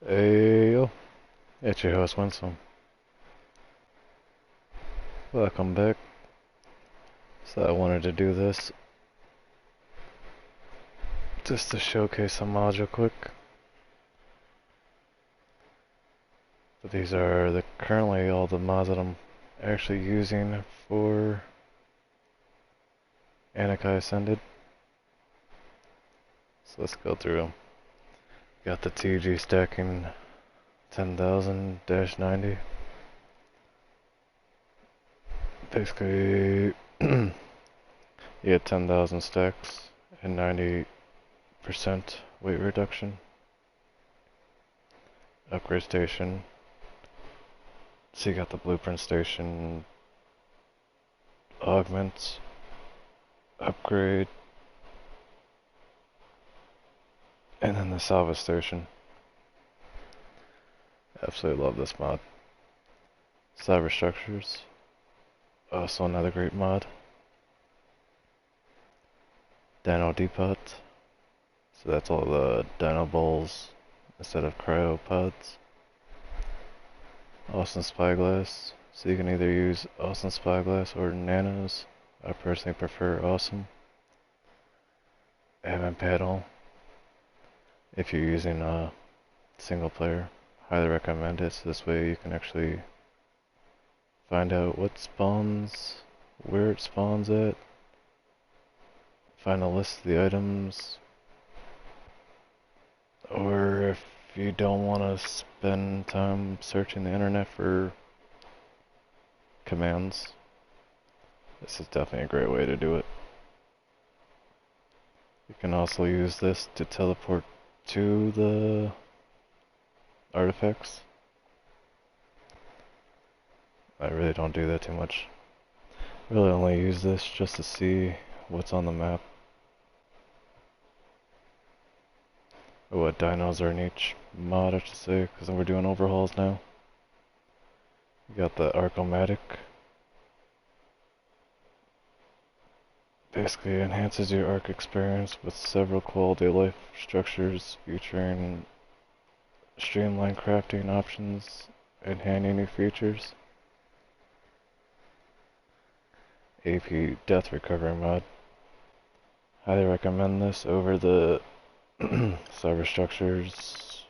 Hey yo, it's your host Winsome. Welcome back. So I wanted to do this just to showcase some mods real quick. But these are currently all the mods that I'm actually using for Anakai Ascended. So let's go through them. Got the TG stacking 10,000-90. Basically, you get 10,000 stacks and 90% weight reduction. Upgrade station. So you got the blueprint station, augment, upgrade, and then the salvage station. Absolutely love this mod. Cyber structures, also another great mod. Dino depot, so that's all the dino balls instead of cryopods. Austin spyglass, so you can either use Austin spyglass or nanos. I personally prefer awesome. Admin panel, if you're using a single player, highly recommend it, so this way you can actually find out what spawns, where it spawns at, find a list of the items, or if you don't want to spend time searching the internet for commands, this is definitely a great way to do it. You can also use this to teleport to the artifacts. I really don't do that too much. Really only use this just to see what's on the map, or what dinos are in each mod, I should say, because we're doing overhauls now. You got the Arcomatic. Basically enhances your Arc experience with several quality of life structures featuring streamlined crafting options and handy new features. AP Death Recovery mod. Highly recommend this over the Cyber Structures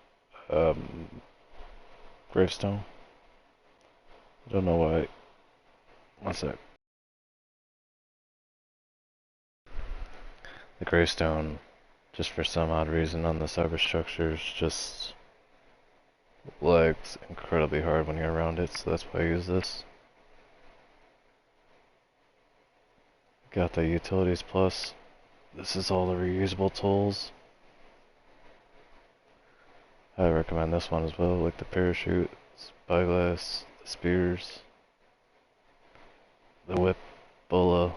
Gravestone. I don't know why. One sec. The Gravestone, just for some odd reason on the Cyber Structures, just lags incredibly hard when you're around it, so that's why I use this. Got the Utilities Plus. This is all the reusable tools. I recommend this one as well, like the parachute, spyglass, the spears, the whip, bola.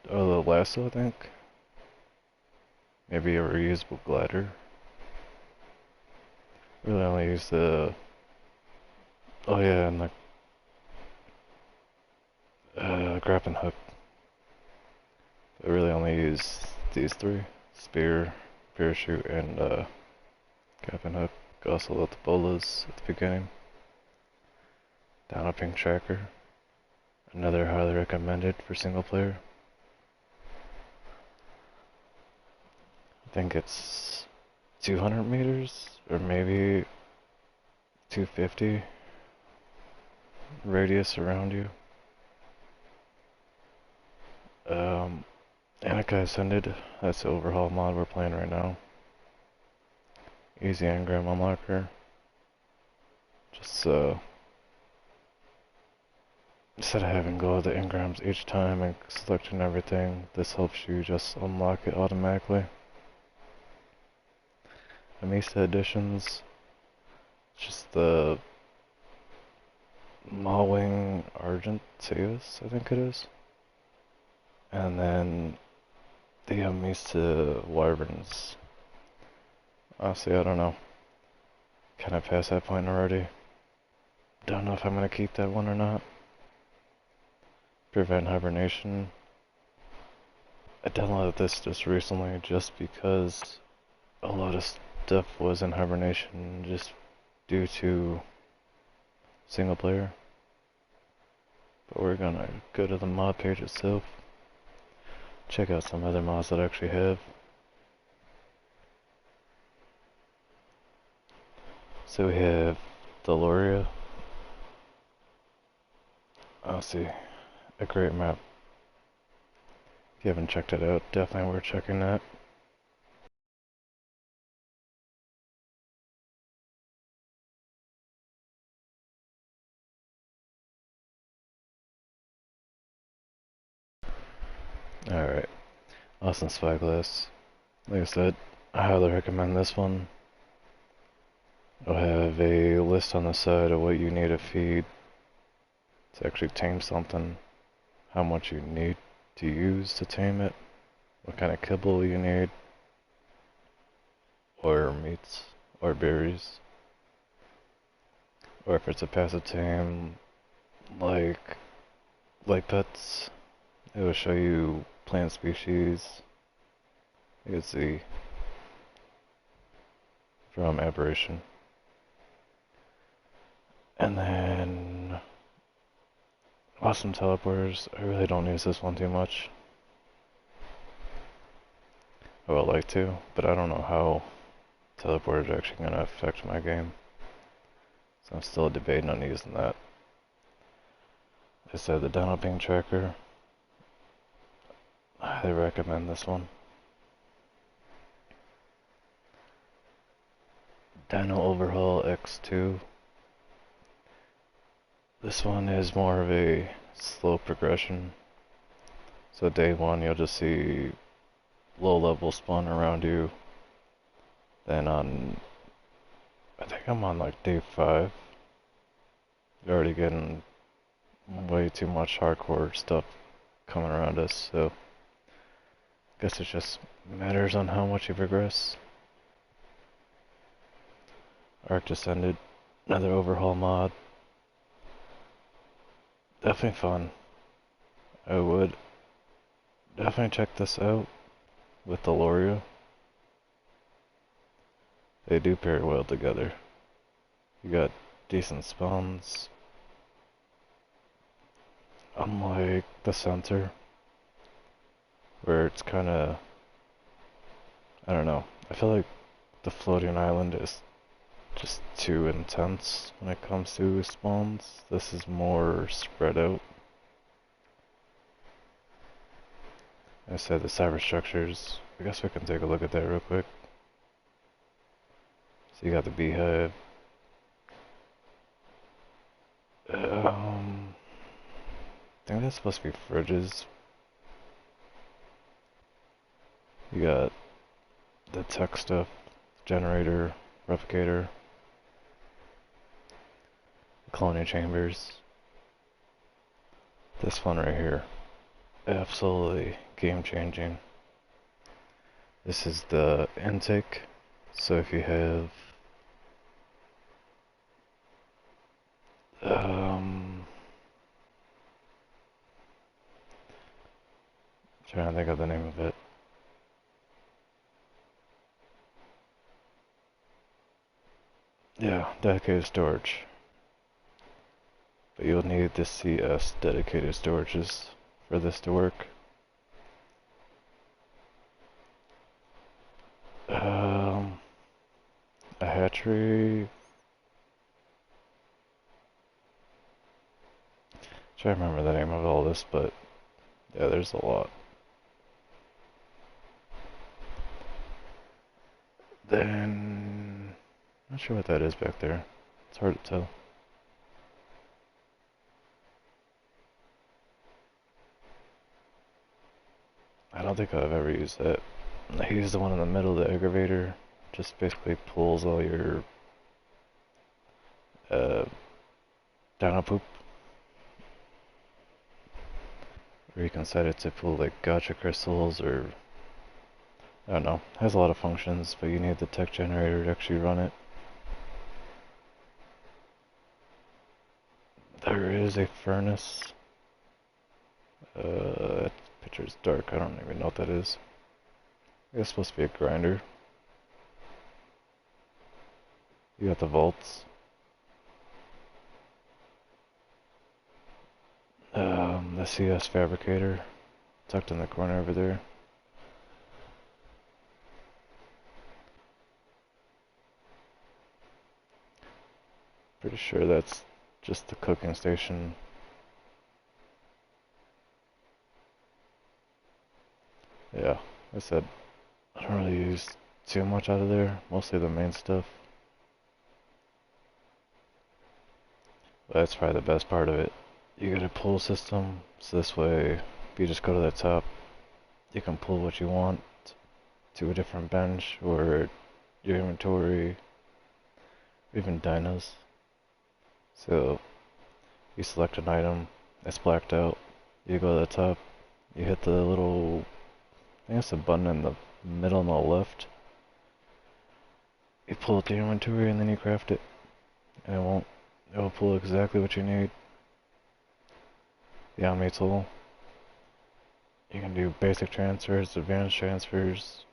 Oh, the lasso, I think. Maybe a reusable glider. Really only use the. Oh yeah, and the grappling hook. I really only use these three: spear, parachute, and grappling hook. Also let the bolas at the beginning. Down a ping tracker. Another highly recommended for single player. I think it's 200 meters or maybe 250 radius around you. Anakai Ascended, that's the overhaul mod we're playing right now. Easy engram unlocker. Just instead of having to go to the engrams each time and selecting everything, this helps you just unlock it automatically. Amista Editions, just the Mawing Argenteus, I think it is. And then the Amista Wyverns. Honestly, I don't know. Kind of past that point already. Don't know if I'm going to keep that one or not. Prevent hibernation. I downloaded this just recently just because a lot of stuff was in hibernation just due to single player. But we're gonna go to the mod page itself, check out some other mods that I actually have. So we have Deloria. Oh, see, a great map. If you haven't checked it out, definitely worth checking that. Alright, Austin Spyglass. Like I said, I highly recommend this one. It'll have a list on the side of what you need to feed to actually tame something, how much you need to use to tame it, what kind of kibble you need, or meats, or berries, or if it's a passive tame like pets, it will show you plant species. You can see from Aberration. And then awesome teleporters. I really don't use this one too much. I would like to, but I don't know how teleporters are actually going to affect my game. So I'm still debating on using that. I said the Dino Ping Tracker. I highly recommend this one. Dino Overhaul X2. This one is more of a slow progression. So day one you'll just see low level spawn around you. Then I think I'm on like day 5. You're already getting way too much hardcore stuff coming around us, so I guess it just matters on how much you progress. Arc Descended, another overhaul mod. Definitely fun. I would definitely check this out with Deloria. They do pair well together. You got decent spawns. Unlike the center, where it's kinda, I don't know, I feel like the floating island is just too intense when it comes to spawns. This is more spread out. I said the cyber structures. I guess we can take a look at that real quick. So you got the beehive. I think that's supposed to be fridges. You got the tech stuff, generator, replicator, colony chambers. This one right here, absolutely game changing. This is the intake. So if you have trying to think of the name of it. Yeah, dedicated storage. But you'll need the CS dedicated storages for this to work. A hatchery. Trying to remember the name of all this, but yeah, there's a lot. Then, not sure what that is back there. It's hard to tell. I don't think I've ever used that. I use the one in the middle, the aggravator. Just basically pulls all your dino poop. Or you can set it to pull like gacha crystals or I don't know. It has a lot of functions, but you need the tech generator to actually run it. There is a furnace. That picture's dark. I don't even know what that is. I guess it's supposed to be a grinder. You got the vaults. The CS fabricator tucked in the corner over there. Pretty sure that's just the cooking station. Yeah, like I said, I don't really use too much out of there, mostly the main stuff. But that's probably the best part of it. You get a pull system, so this way, if you just go to the top, you can pull what you want to a different bench or your inventory, even dinos. So you select an item, it's blacked out, you go to the top, you hit the little, I think it's a button in the middle on the left. You pull up the inventory and then you craft it, and it will pull exactly what you need. The Omni tool. You can do basic transfers, advanced transfers,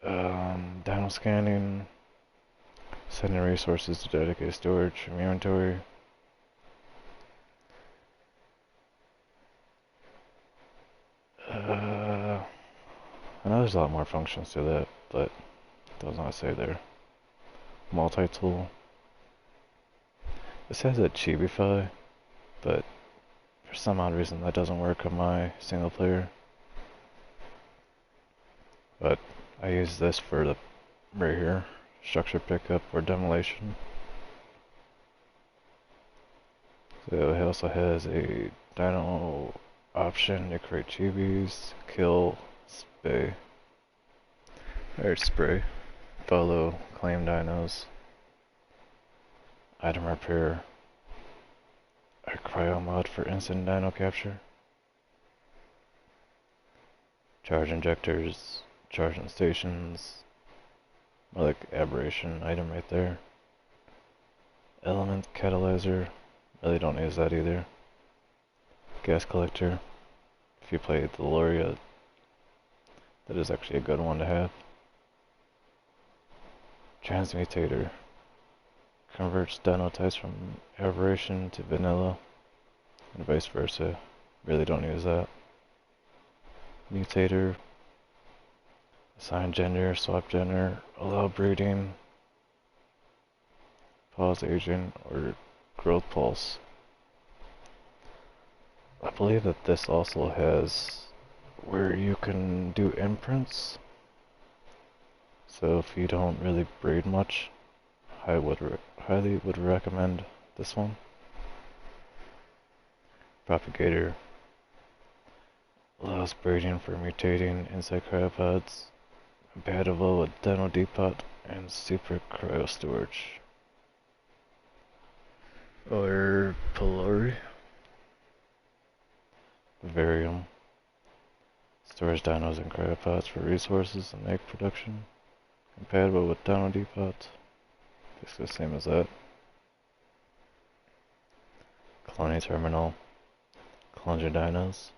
dino scanning, sending resources to dedicated storage from your inventory. I know there's a lot more functions to that, but it does not say there. Multi-tool. This has a Chibify, but for some odd reason that doesn't work on my single player. But I use this for the right here, structure pickup or demolition. So it also has a dino option to create chibis, kill, spray, follow, claim dinos, item repair, a cryo mod for instant dino capture, charge injectors, charging stations, more like aberration item right there, element catalyzer, really don't use that either, gas collector, if you play the Loria, that is actually a good one to have. Transmutator converts dino types from aberration to vanilla and vice versa. Really don't use that. Mutator, assign gender, swap gender, allow breeding, pause agent, or growth pulse. I believe that this also has where you can do imprints. So if you don't really breed much, I would highly would recommend this one. Propagator allows breeding for mutating insect cryopods, compatible with Dino Depot and Super Cryo Storage. Or Pylori. Vivarium stores dinos and cryopods for resources and egg production. Compatible with Dino Depot. Basically the same as that. Cloning terminal. Clone your dinos.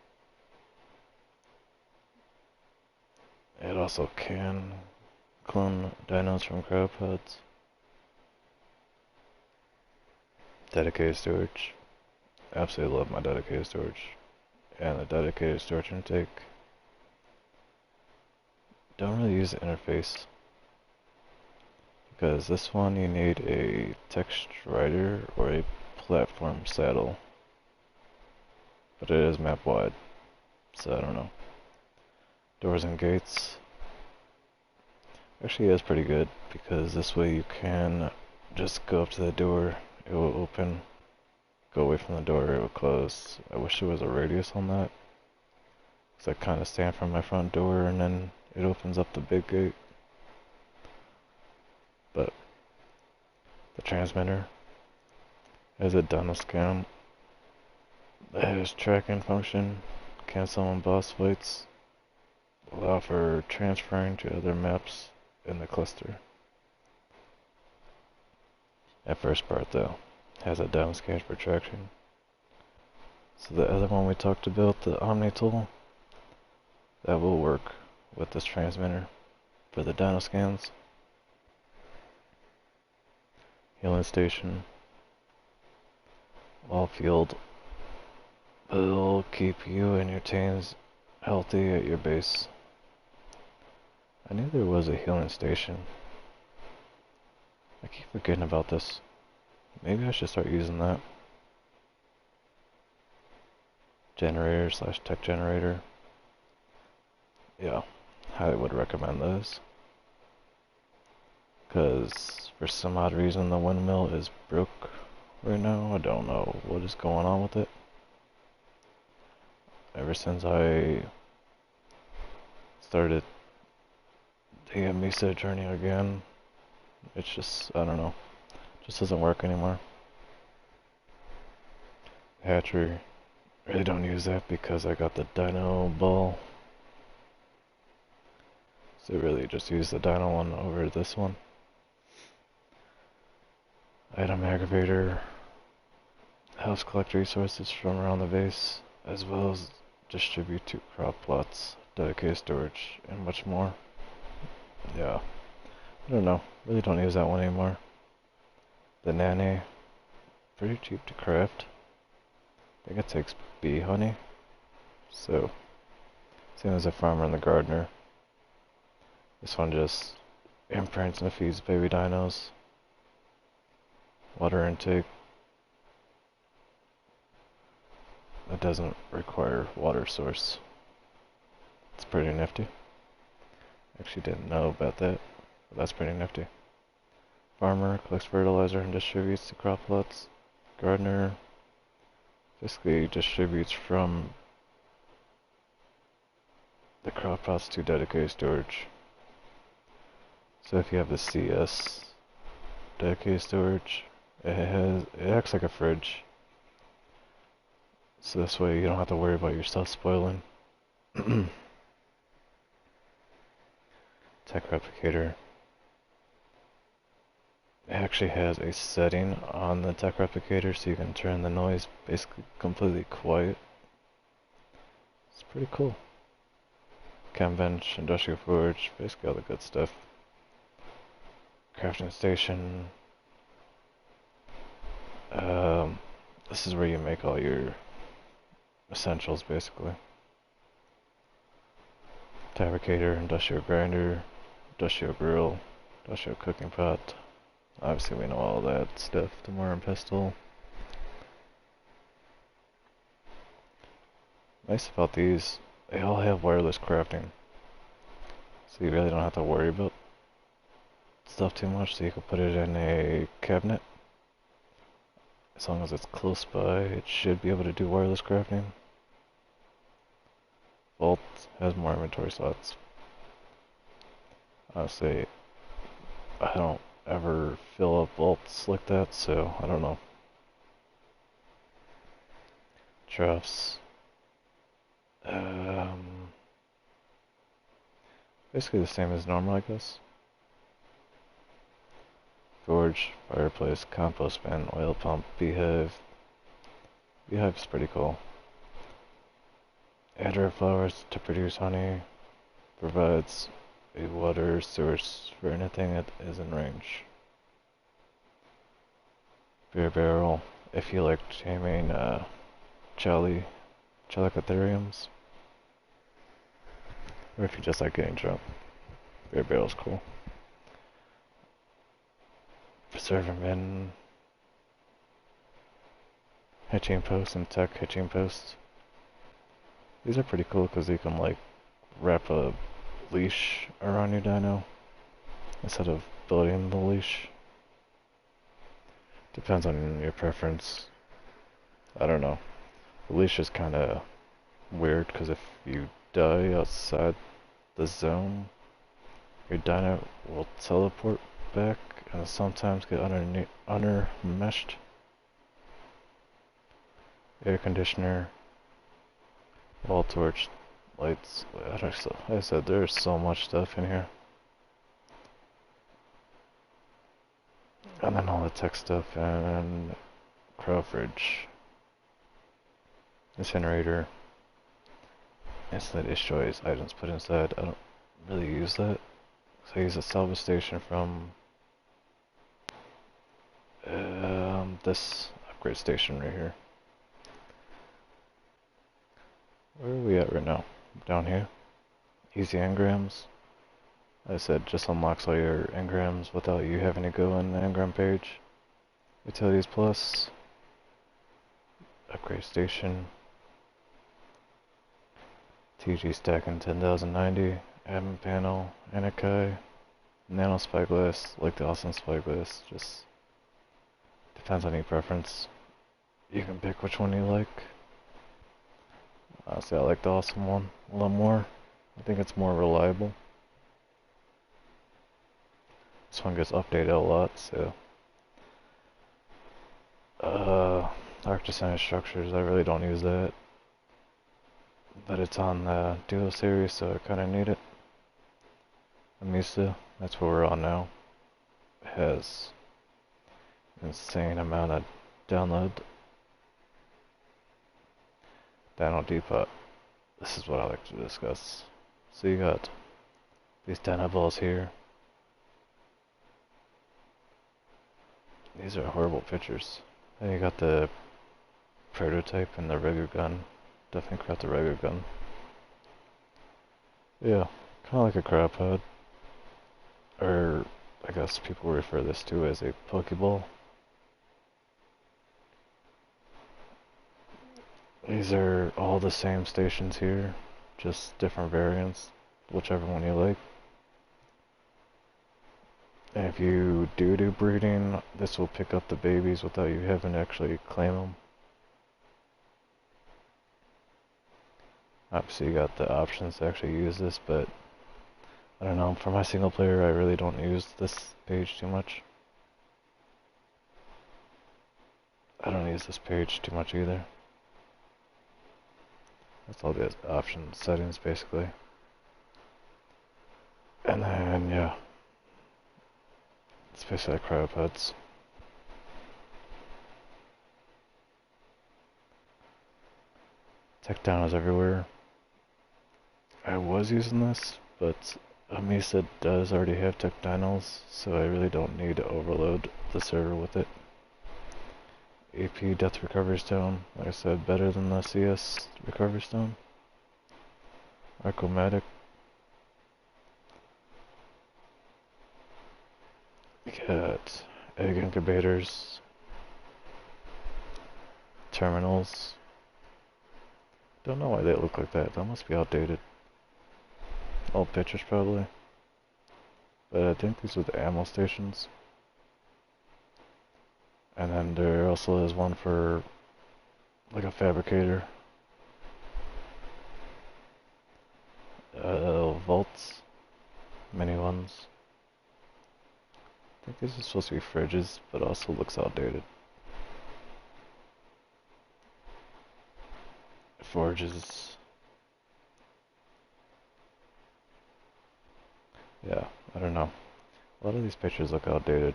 It also can clone dinos from cryopods. Dedicated storage. Absolutely love my dedicated storage. And the dedicated storage intake. Don't really use the interface, because this one you need a text writer or a platform saddle, but it is map wide, so I don't know. Doors and gates actually is pretty good, because this way you can just go up to the door, it will open, go away from the door, it will close. I wish there was a radius on that, because I kind of stand from my front door and then it opens up the big gate. But the transmitter has a dino scan that has tracking function, cancel on boss fights, allow for transferring to other maps in the cluster. That first part though has a down scan for traction. So the other one we talked about, the Omni tool, that will work with this transmitter for the dino scans. Healing station. All field. It'll keep you and your teams healthy at your base. I knew there was a healing station. I keep forgetting about this. Maybe I should start using that. Generator / tech generator. Yeah, highly would recommend those. Because for some odd reason the windmill is broke right now. I don't know what is going on with it. Ever since I started the Mesa journey again, it's just, I don't know, just doesn't work anymore. Hatchery, really don't use that because I got the dino ball. So really just use the dino one over this one. Item aggravator, helps collect resources from around the base, as well as distribute to crop plots, dedicated storage, and much more. Yeah, I don't know, really don't use that one anymore. The nanny, pretty cheap to craft. I think it takes bee honey. So, same as the farmer and the gardener. This one just imprints and feeds baby dinos. Water intake. It doesn't require water source. It's pretty nifty. Actually didn't know about that, but that's pretty nifty. Farmer collects fertilizer and distributes to crop plots. Gardener basically distributes from the crop plots to dedicated storage. So if you have the CS dedicated storage, it acts like a fridge. So this way you don't have to worry about your stuff spoiling. Tech replicator. It actually has a setting on the tech replicator so you can turn the noise basically completely quiet. It's pretty cool. Chem bench, industrial forge, basically all the good stuff. Crafting station. This is where you make all your essentials basically. Fabricator, industrial grinder, industrial grill, industrial cooking pot. Obviously we know all that stuff. Tomorrow and pistol. Nice about these, they all have wireless crafting. So you really don't have to worry about stuff too much, so you can put it in a cabinet. As long as it's close by, it should be able to do wireless crafting. Vault has more inventory slots. Honestly, I don't ever fill up vaults like that, so I don't know. Troughs. Basically the same as normal, I guess. Forge, fireplace, compost bin, oil pump, beehive. Beehive's pretty cool. Adder flowers to produce honey. Provides a water source for anything that is in range. Beer barrel, if you like taming Chalicotheriums. Or if you just like getting drunk. Beer barrel's cool. Preserver bin. Hitching post and tech hitching post. These are pretty cool because you can like wrap a leash around your dino instead of building the leash. Depends on your preference. I don't know. The leash is kind of weird because if you die outside the zone, your dino will teleport back and sometimes get under-meshed. Air conditioner, wall torch, lights. Like I said, there's so much stuff in here. And then all the tech stuff and crow fridge. Incinerator. Instantly destroys items put inside. I don't really use that. So I use a salvage station from This upgrade station right here. Where are we at right now? Down here. Easy engrams. I said just unlocks all your engrams without you having to go in the engram page. Utilities plus. Upgrade station. TG stacking 10,090. Admin panel. Anakai. Nano spyglass. Like the awesome spyglass. Just depends on your preference. You can pick which one you like. Honestly, I like the awesome one a lot more. I think it's more reliable. This one gets updated a lot, so. Arctic structures, I really don't use that. But it's on the Duo series, so I kinda need it. Amisa, that's what we're on now. It has an insane amount of download. Download Depot. This is what I like to discuss. So you got these Dynaballs here. These are horrible pictures. Then you got the prototype and the regular gun. Definitely craft the regular gun. Yeah, kinda like a crab pod. Or I guess people refer this to as a Pokeball. These are all the same stations here, just different variants, whichever one you like. And if you do breeding, this will pick up the babies without you having to actually claim them. Obviously you got the options to actually use this, but I don't know, for my single player I really don't use this page too much. I don't use this page too much either. That's all the option settings basically. And then, yeah. It's basically like cryopods. Tech down is everywhere. I was using this, but Amisa does already have tech dinos, so I really don't need to overload the server with it. AP Death Recovery Stone, like I said, better than the CS Recovery Stone. Arcomatic. We got egg incubators, terminals. Don't know why they look like that. That must be outdated. Old pictures probably. But I think these are the ammo stations. And then there also is one for like a fabricator. Vaults. Mini ones. I think this is supposed to be fridges, but also looks outdated. Forges. Yeah, I don't know. A lot of these pictures look outdated.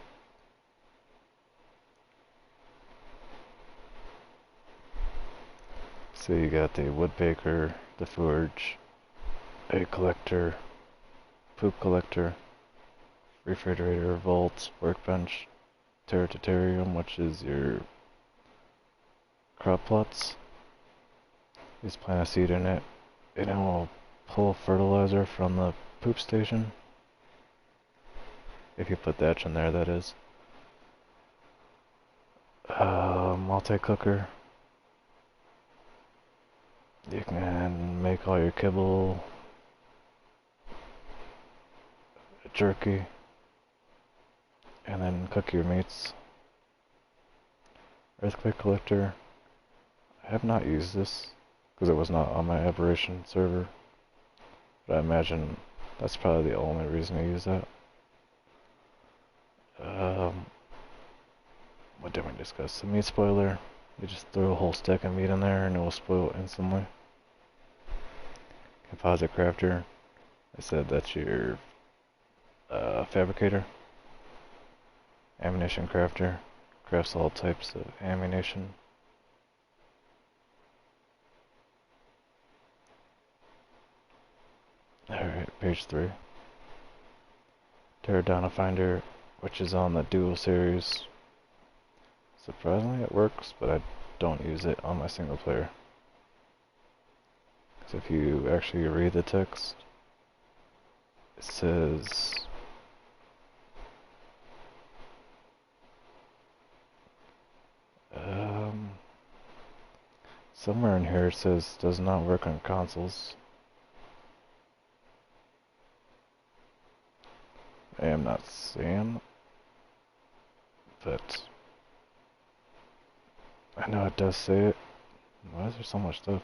So you got the woodpecker, the forge, egg collector, poop collector, refrigerator, vault, workbench, territarium, which is your crop plots. You just plant a seed in it, and it will pull fertilizer from the poop station. If you put thatch in there, that is. Multi-cooker. You can make all your kibble, jerky, and then cook your meats. Earthquake collector. I have not used this because it was not on my aberration server, but I imagine that's probably the only reason I use that. What did we discuss? The meat spoiler. You just throw a whole stack of meat in there and it will spoil instantly. Composite crafter. I said that's your fabricator. Ammunition crafter. Crafts all types of ammunition. Alright, page 3. Pterodon Finder, which is on the Duo series. Surprisingly, it works, but I don't use it on my single player. Because if you actually read the text, it says somewhere in here it says does not work on consoles. I am not saying, but I know it does say it. Why is there so much stuff?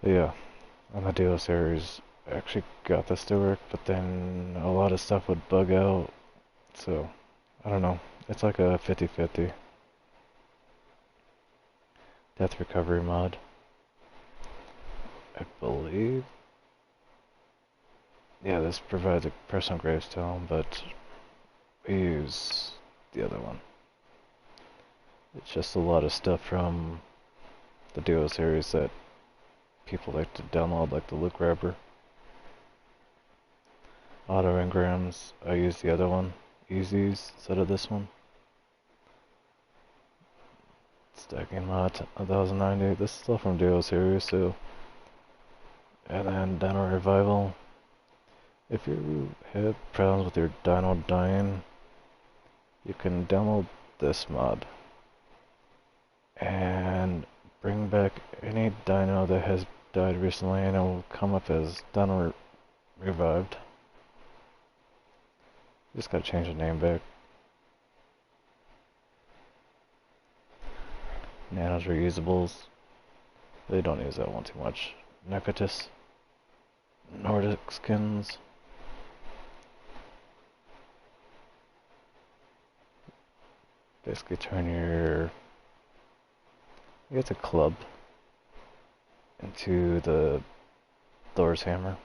But yeah, on the Duo series, I actually got this to work, but then a lot of stuff would bug out, so I don't know. It's like a 50-50 death recovery mod, I believe. Yeah, this provides a personal gravestone, but we use the other one. It's just a lot of stuff from the Duo series that people like to download, like the Loot Grabber. Auto engrams, I use the other one, Easies, instead of this one. Stacking mod 1090, this is still from Duo series too. And then Dino Revival. If you have problems with your dino dying, you can download this mod and bring back any dino that has died recently and it will come up as Dino Revived. Just gotta change the name back. Nanos reusables. They don't use that one too much. Necotis. Nordic skins. Basically turn your... it's a club into the Thor's hammer.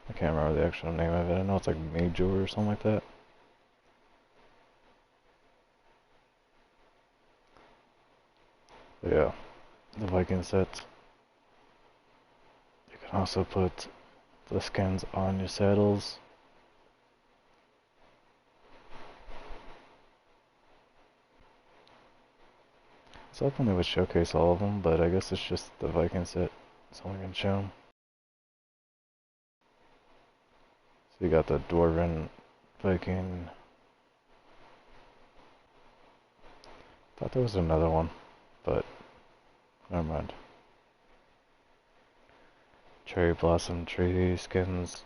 I can't remember the actual name of it. I know it's like Major or something like that. But yeah, the Viking sets. You can also put the skins on your saddles. So I thought they would showcase all of them, but I guess it's just the Viking set. It's only gonna show them. So you got the Dwarven Viking. Thought there was another one, but never mind. Cherry Blossom Tree skins.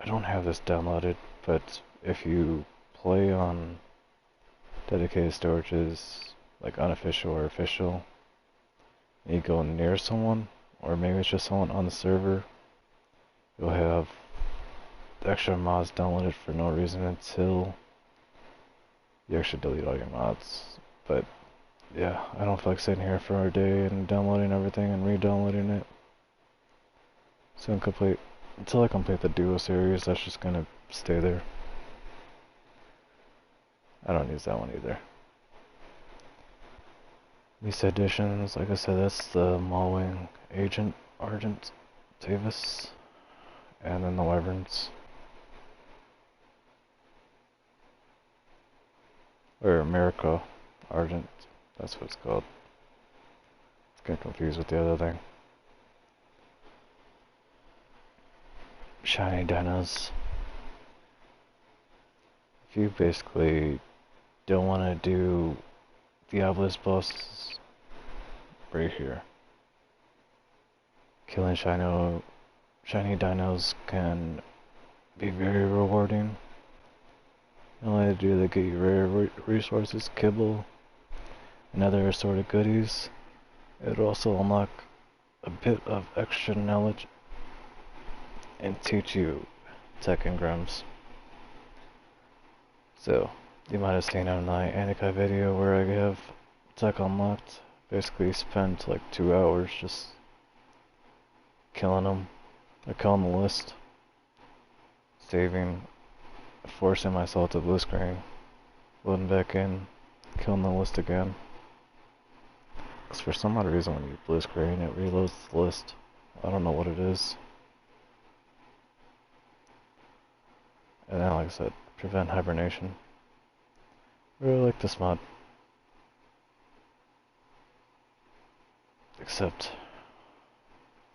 I don't have this downloaded, but if you play on dedicated storages, like unofficial or official, and you go near someone, or maybe it's just someone on the server, you'll have extra mods downloaded for no reason until you actually delete all your mods. But yeah, I don't feel like sitting here for a day and downloading everything and re-downloading it. So until I complete the Duo series, that's just gonna stay there. I don't use that one either. These editions, like I said, that's the Maulwing Agent, Argent, Tavis, and then the Wyverns. Or America Argent, that's what it's called. It's getting confused with the other thing. Shiny dinos. If you basically don't want to do Diablos bosses, right here. Killing shiny dinos can be very rewarding. Not only do they get you rare resources, kibble, and other assorted goodies, it will also unlock a bit of extra knowledge and teach you tech engrams. So, you might have seen on my Anakai video where I have tech unlocked. Basically spent like 2 hours just killing them. I killing the list, saving, forcing myself to blue screen, loading back in, killing the list again. Because for some odd reason when you blue screen it reloads the list. I don't know what it is. And then like I said, prevent hibernation. I really like this mod. Except,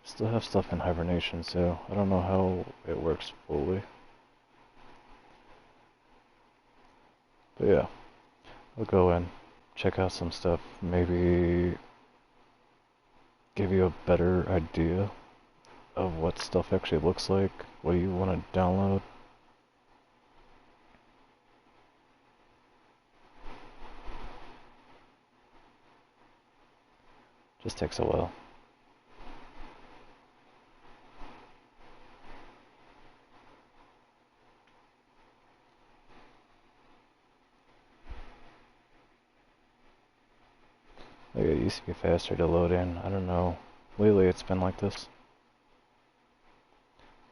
still have stuff in hibernation, so I don't know how it works fully. But yeah, I'll go in, check out some stuff, maybe give you a better idea of what stuff actually looks like, what you want to download. Just takes a while. Like it used to be faster to load in. I don't know. Lately it's been like this.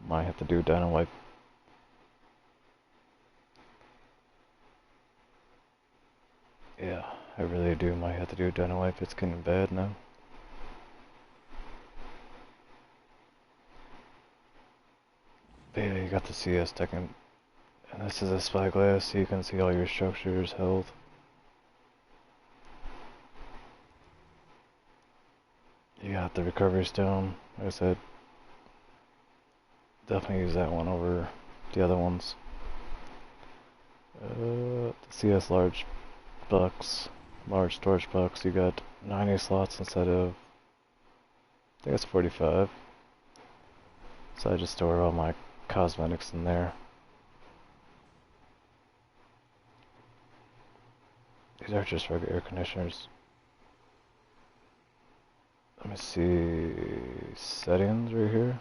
Might have to do Dino Wipe. Yeah, I really do. Might have to do Dino Wipe. It's getting bad now. But yeah, you got the CS deck, and this is a spyglass, so you can see all your structures held. You got the recovery stone. Like I said, definitely use that one over the other ones. The CS large box, large storage box. You got 90 slots instead of, I think it's 45. So I just store all my cosmetics in there. These are just regular air conditioners. Let me see, settings right here.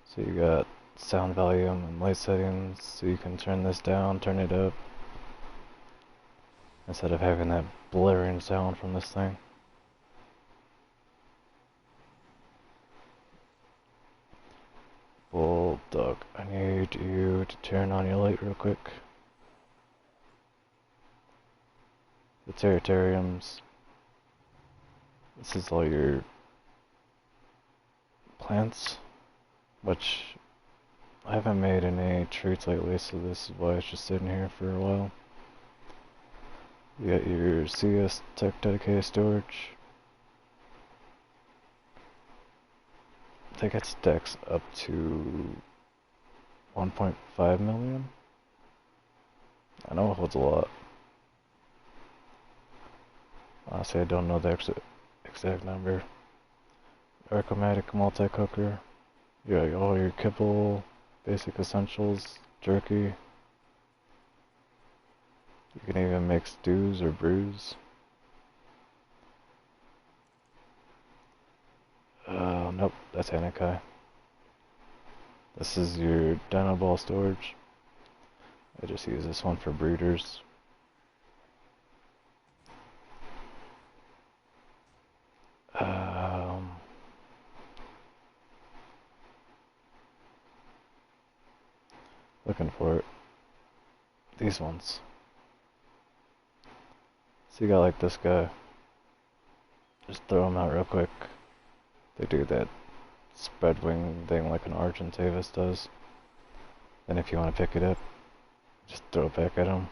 So you got sound volume and light settings, so you can turn this down, turn it up, instead of having that blaring sound from this thing. Bulldog, I need you to turn on your light real quick. The Territariums. This is all your plants, which I haven't made any treats lately, so this is why it's just sitting here for a while. You got your CS Tech dedicated storage. I think it stacks up to 1.5 million. I know it holds a lot. Honestly, I don't know the exact number. Arcomatic multi-cooker. You got all your kibble, basic essentials, jerky. You can even make stews or brews. Nope, that's Anakai. This is your Dino Ball storage. I just use this one for breeders. Looking for it. These ones. So you got like this guy. Just throw them out real quick. They do that spread wing thing like an Argentavis does. Then if you want to pick it up, just throw it back at him.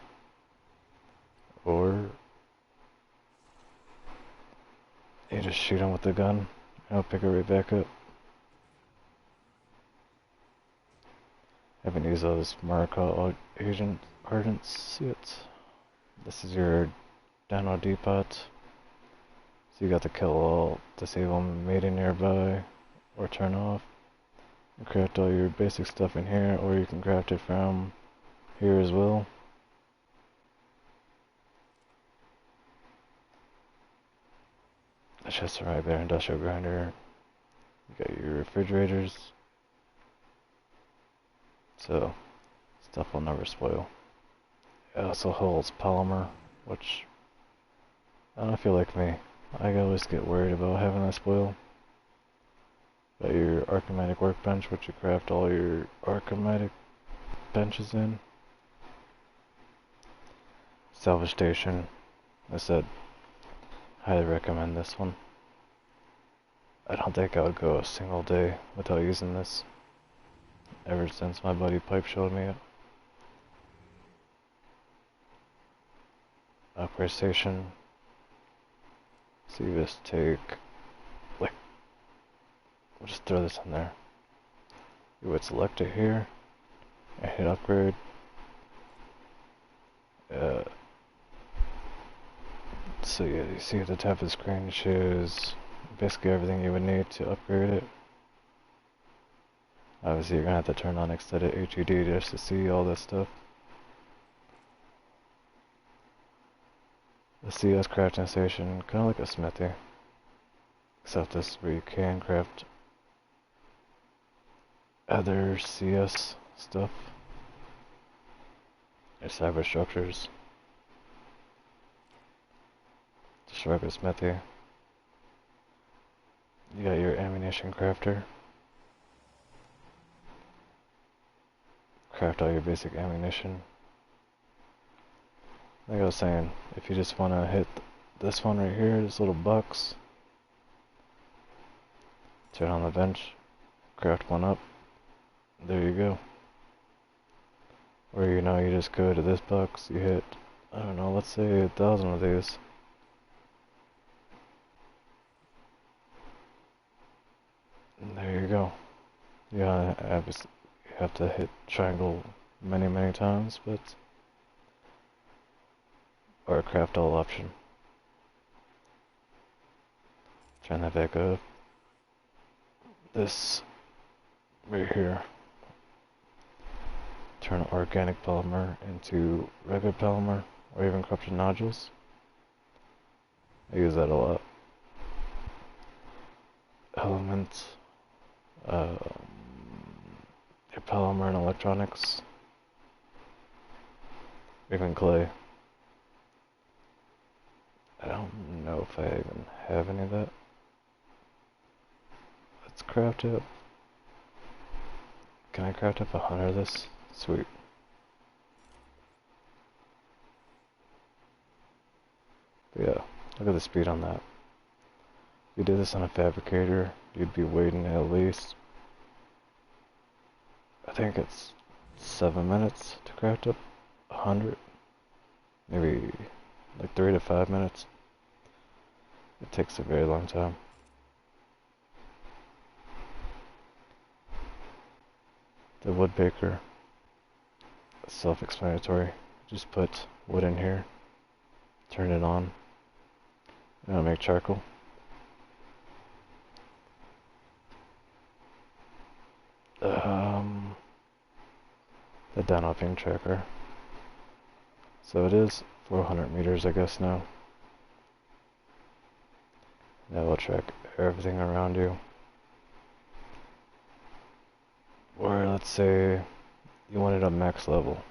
Or you just shoot him with the gun, and he'll pick it right back up. I haven't used those Marika Ardents yet. This is your Dino Depot. So you got the kill all, disable meeting nearby, or turn off. You craft all your basic stuff in here, or you can craft it from here as well. That's just right there, industrial grinder. You got your refrigerators. So, stuff will never spoil. It also holds polymer, which, I don't feel like me. I always get worried about having that spoil. Got your Archimetic workbench, which you craft all your Archimetic benches in. Salvage station. I said, highly recommend this one. I don't think I would go a single day without using this. Ever since my buddy Pipe showed me it. upgrade station. So you just take, like, we'll just throw this in there. You would select it here and hit upgrade. So yeah, you see at the top of the screen it shows basically everything you would need to upgrade it. Obviously you're gonna have to turn on extended HUD just to see all this stuff. The CS crafting station, kind of like a smithy, except this is where you can craft other CS stuff. There's cyber structures. Just regular smithy. You got your ammunition crafter. Craft all your basic ammunition. Like I was saying, if you just want to hit this one right here, this little box, turn on the bench, craft one up, there you go. Or you know, you just go to this box, you hit, I don't know, let's say 1,000 of these. And there you go. Yeah, obviously you have to hit triangle many times, but or a craft all option. Turn that back up. This right here. Turn organic polymer into regular polymer or even corrupted nodules. I use that a lot. Element, polymer and electronics, even clay. I don't know if I even have any of that. Let's craft it. Can I craft up 100 of this? Sweet. But yeah, look at the speed on that. If you did this on a fabricator, you'd be waiting at least, I think it's 7 minutes to craft up 100. Maybe like 3 to 5 minutes. It takes a very long time. The wood baker, self-explanatory. Just put wood in here, turn it on, and it'll make charcoal. The downhoping tracker. So it is 400 meters, I guess now. That will track everything around you. Or let's say you want it on max level.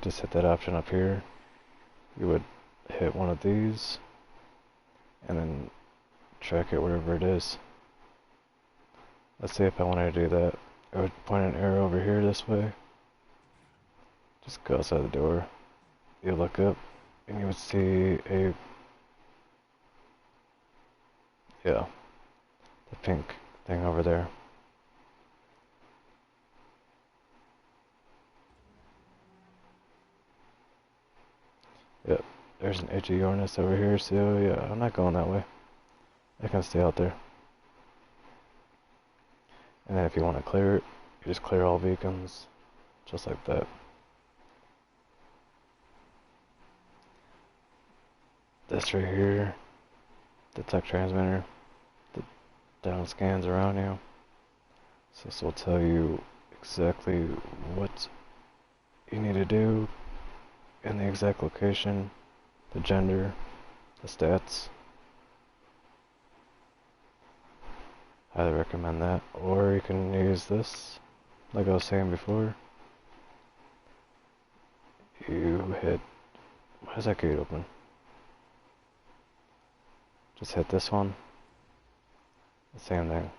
Just hit that option up here. You would hit one of these and then track it wherever it is. Let's say if I wanted to do that, I would point an arrow over here this way. Just go outside the door. You look up and you would see the pink thing over there. Yep, there's an edge of Uranus over here, so yeah, I'm not going that way. I can stay out there. And then if you want to clear it, you just clear all beacons, just like that. This right here, the tech transmitter, the down scans around you. So this will tell you exactly what you need to do in the exact location, the gender, the stats. Highly recommend that. Or you can use this, like I was saying before. You hit, why is that gate open? Just hit this one. The same thing.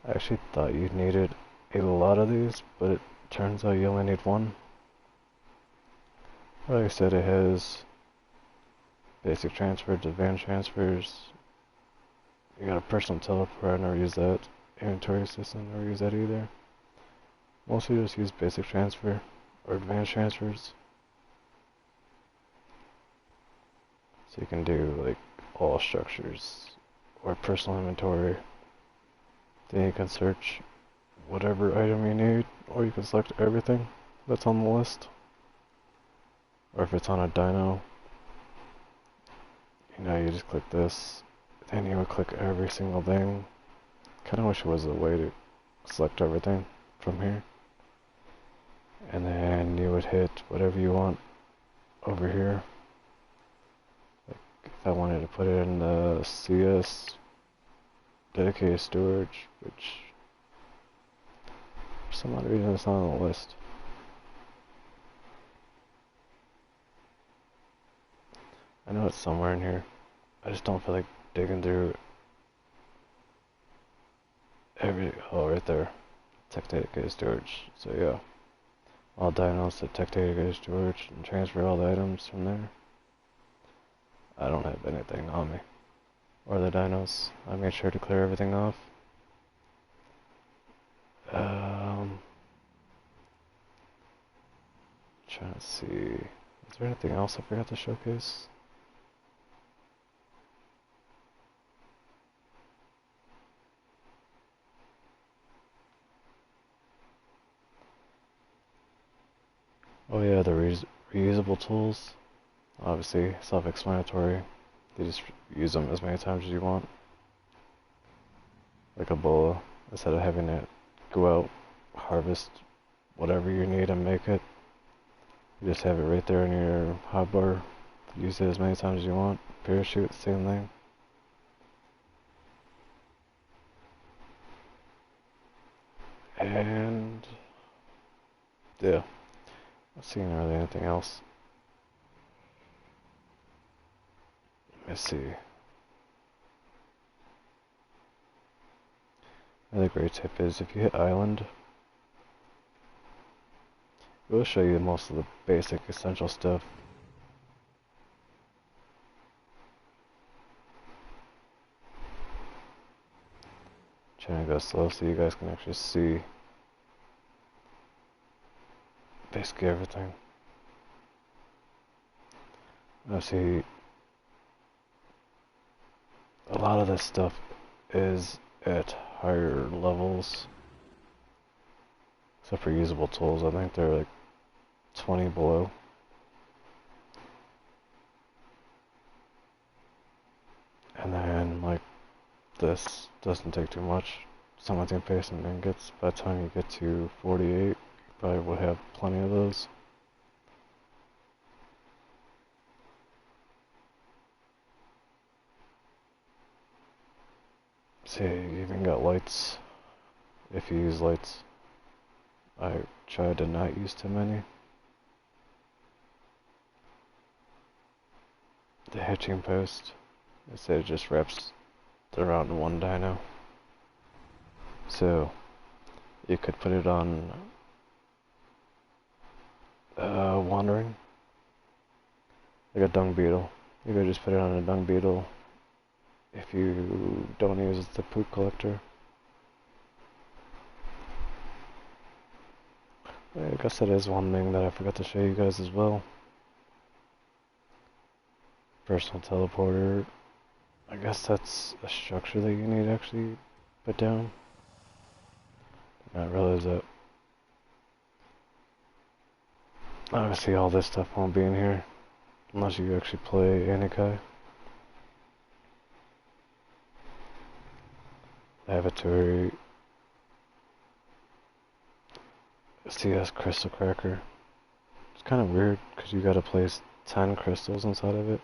I actually thought you needed a lot of these, but it turns out you only need one. Like I said, it has basic transfers, advanced transfers. You got a personal teleport, I never use that. Inventory system, never use that either. Mostly just use basic transfer. or advanced transfers. So you can do like all structures or personal inventory. Then you can search whatever item you need, or you can select everything that's on the list. Or if it's on a dino, you know, you just click this, then you would click every single thing. Kinda wish there was a way to select everything from here. And then you would hit whatever you want over here. Like if I wanted to put it in the CS dedicated storage, which for some odd reason it's not on the list. I know it's somewhere in here. I just don't feel like digging through oh, right there. Tech dedicated storage. So yeah. All dinos to tech dedicated storage and transfer all the items from there. I don't have anything on me. Or the dinos. I made sure to clear everything off. Trying to see. Is there anything else I forgot to showcase? Oh yeah, the reusable tools. Obviously, self-explanatory. You just use them as many times as you want. Like a bola. Instead of having to go out, harvest whatever you need and make it. You just have it right there in your hotbar. Use it as many times as you want. Parachute, same thing. And yeah, not seeing really anything else. Let me see. Another great tip is if you hit island, it will show you most of the basic essential stuff. Trying to go slow so you guys can actually see basically everything. Now see, a lot of this stuff is at higher levels. Except for usable tools, I think they're like 20 below. And then like this doesn't take too much. Something paste and ingots. By the time you get to 48, you probably will have plenty of those. See, you even got lights. If you use lights, I try to not use too many. The hatching post, it just wraps around one dino. So you could put it on wandering, like a dung beetle. You could just put it on a dung beetle if you don't use the poop collector. I guess that is one thing that I forgot to show you guys as well. Personal teleporter. I guess that's a structure that you need to actually put down. I didn't realize that. Obviously all this stuff won't be in here unless you actually play Anikai. Lavatory. CS crystal cracker. It's kind of weird because you gotta place 10 crystals inside of it.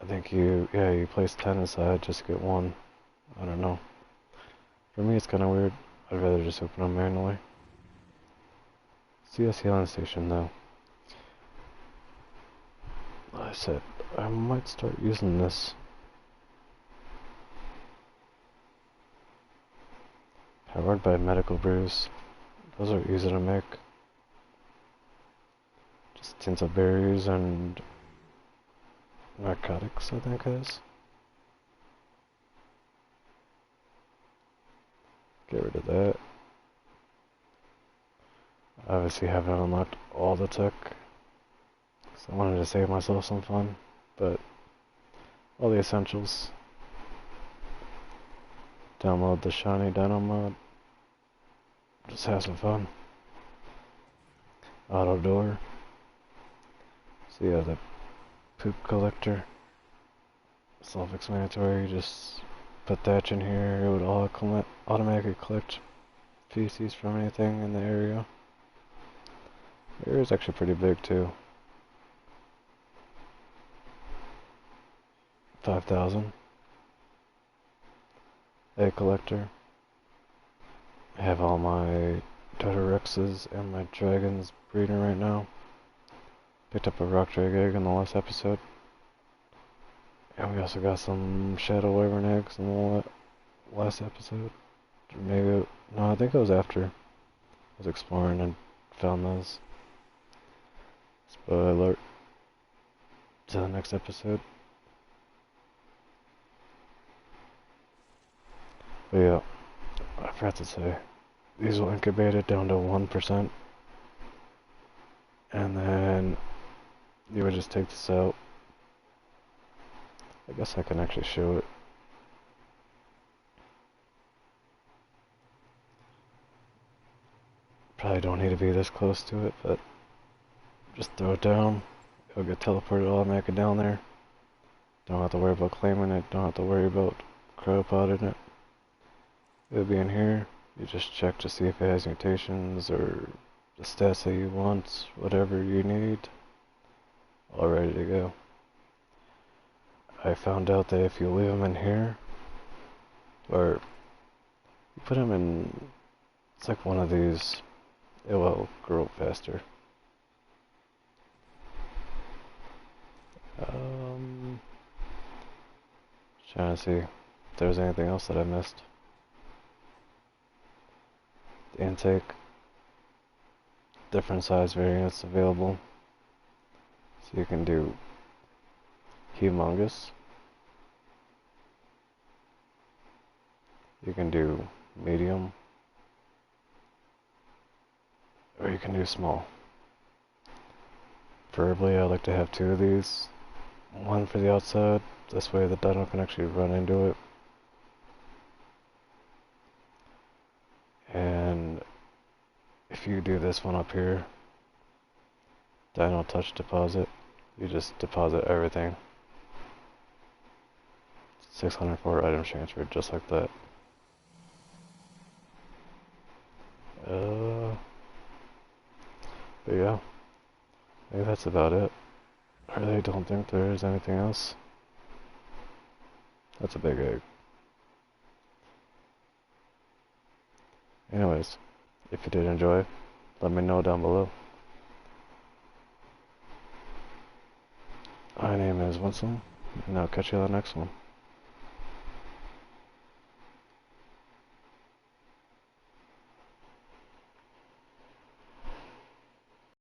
I think you place 10 inside just to get one. I don't know. For me it's kind of weird. I'd rather just open them manually. CS healing station though. I said I might start using this. Powered by medical brews. Those are easy to make. Just tins of berries and narcotics, I think it is. Get rid of that. Obviously haven't unlocked all the tech, so I wanted to save myself some fun, but all the essentials. Download the Shiny Dino mod. Just have some fun. Auto door. So yeah, the poop collector. Self-explanatory. Just put that in here. It would automatically collect feces from anything in the area. The area is actually pretty big too. 5,000. Egg collector. I have all my Dotorexes and my dragons breeding right now. Picked up a rock drag egg in the last episode. And we also got some shadow wyvern eggs in the last episode. Or maybe, no, I think it was after I was exploring and found those. Spoiler alert to the next episode. But yeah, I forgot to say, these will incubate it down to 1%. And then you would just take this out. I guess I can actually show it. Probably don't need to be this close to it, but just throw it down. It'll get teleported automatically down there. Don't have to worry about claiming it. Don't have to worry about cryopodding it. It'll be in here. You just check to see if it has mutations or the stats that you want, whatever you need. All ready to go. I found out that if you leave them in here, or you put them in, it's like one of these, it will grow faster. Trying to see if there's anything else that I missed. The intake, different size variants available. So you can do humongous. You can do medium. Or you can do small. Preferably I like to have two of these. One for the outside, this way the dino can actually run into it. And if you do this one up here, Dino Touch Deposit, you just deposit everything. 604 items transferred, just like that. But yeah, I think that's about it. I really don't think there's anything else. That's a big egg. Anyways, if you did enjoy, let me know down below. My name is Winsome, and I'll catch you on the next one.